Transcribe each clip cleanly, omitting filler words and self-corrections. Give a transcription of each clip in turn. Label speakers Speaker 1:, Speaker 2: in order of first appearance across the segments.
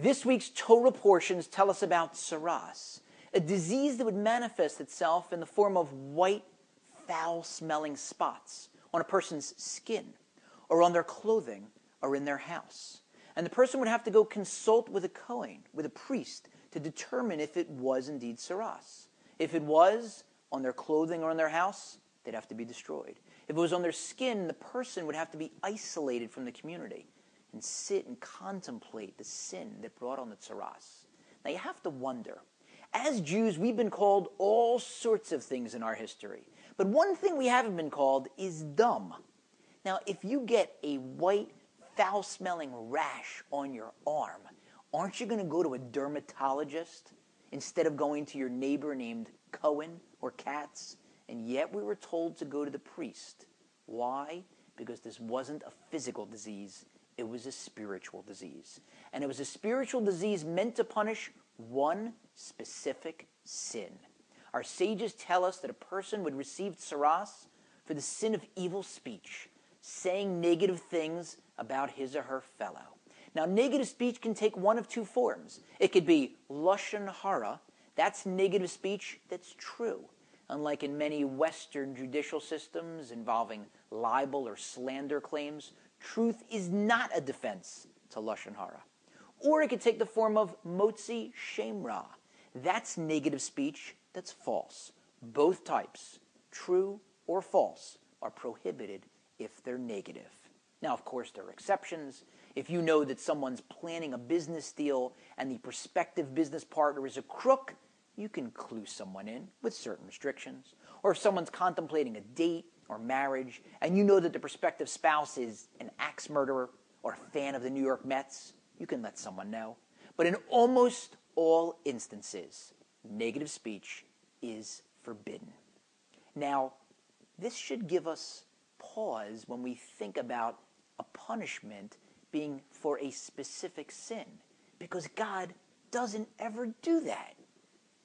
Speaker 1: This week's Torah portions tell us about tsaras, a disease that would manifest itself in the form of white, foul-smelling spots on a person's skin, or on their clothing, or in their house. And the person would have to go consult with a Kohen, with a priest, to determine if it was indeed tsaras. If it was on their clothing or on their house, they'd have to be destroyed. If it was on their skin, the person would have to be isolated from the community and sit and contemplate the sin that brought on the tsaras. Now you have to wonder, as Jews, we've been called all sorts of things in our history. But one thing we haven't been called is dumb. Now, if you get a white, foul-smelling rash on your arm, aren't you going to go to a dermatologist instead of going to your neighbor named Cohen or Katz? And yet we were told to go to the priest. Why? Because this wasn't a physical disease. It was a spiritual disease. And it was a spiritual disease meant to punish one specific sin. Our sages tell us that a person would receive tsaras for the sin of evil speech, saying negative things about his or her fellow. Now, negative speech can take one of two forms. It could be lashon hara. That's negative speech that's true. Unlike in many Western judicial systems involving libel or slander claims, truth is not a defense to lashon hara. Or it could take the form of motzi shem ra. That's negative speech that's false. Both types, true or false, are prohibited if they're negative. Now, of course, there are exceptions. If you know that someone's planning a business deal and the prospective business partner is a crook, you can clue someone in with certain restrictions. Or if someone's contemplating a date or marriage and you know that the prospective spouse is an axe murderer or a fan of the New York Mets, you can let someone know. But in almost all instances, negative speech is forbidden. Now, this should give us pause when we think about a punishment being for a specific sin, because God doesn't ever do that.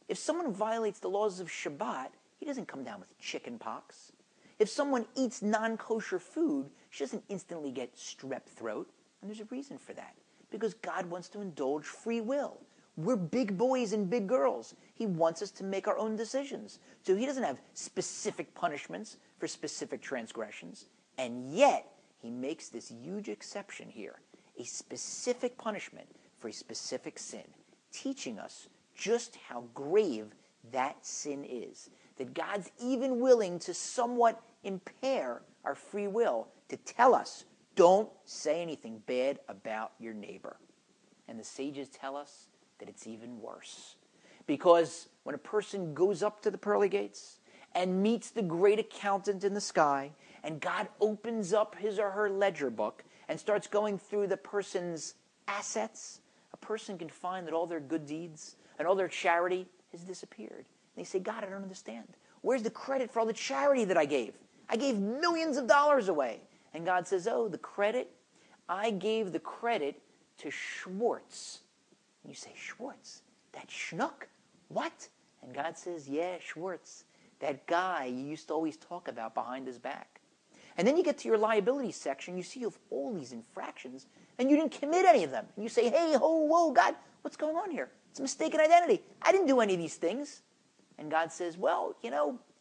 Speaker 1: If someone violates the laws of Shabbat, he doesn't come down with chicken pox. If someone eats non-kosher food, she doesn't instantly get strep throat, and there's a reason for that, because God wants to indulge free will. We're big boys and big girls. He wants us to make our own decisions. So he doesn't have specific punishments for specific transgressions. And yet, he makes this huge exception here. A specific punishment for a specific sin. Teaching us just how grave that sin is. That God's even willing to somewhat impair our free will to tell us, don't say anything bad about your neighbor. And the sages tell us that it's even worse. Because when a person goes up to the pearly gates and meets the great accountant in the sky, and God opens up his or her ledger book and starts going through the person's assets, a person can find that all their good deeds and all their charity has disappeared. And they say, God, I don't understand. Where's the credit for all the charity that I gave? I gave millions of dollars away. And God says, oh, the credit? I gave the credit to Schwartz. And you say, Schwartz? That schnook? What? And God says, yeah, Schwartz. That guy you used to always talk about behind his back. And then you get to your liability section, you see you have all these infractions, and you didn't commit any of them. And you say, hey, ho, whoa, God, what's going on here? It's a mistaken identity. I didn't do any of these things. And God says, well,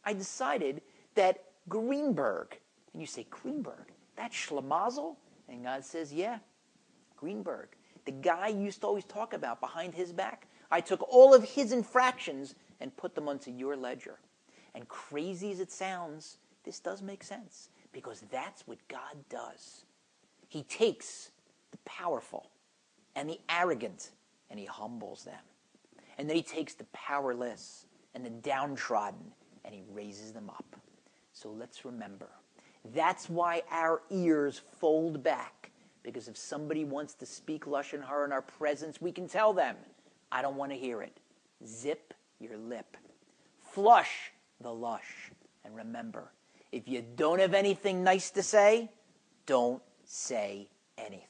Speaker 1: I decided that Greenberg, and you say, Greenberg, that Schlemazel? And God says, yeah, Greenberg, the guy you used to always talk about behind his back. I took all of his infractions and put them onto your ledger. And crazy as it sounds, this does make sense. Because that's what God does. He takes the powerful and the arrogant and he humbles them. And then he takes the powerless and the downtrodden and he raises them up. So let's remember, that's why our ears fold back. Because if somebody wants to speak lashon hara in our presence, we can tell them, I don't want to hear it. Zip your lip. Flush the lush. And remember, if you don't have anything nice to say, don't say anything.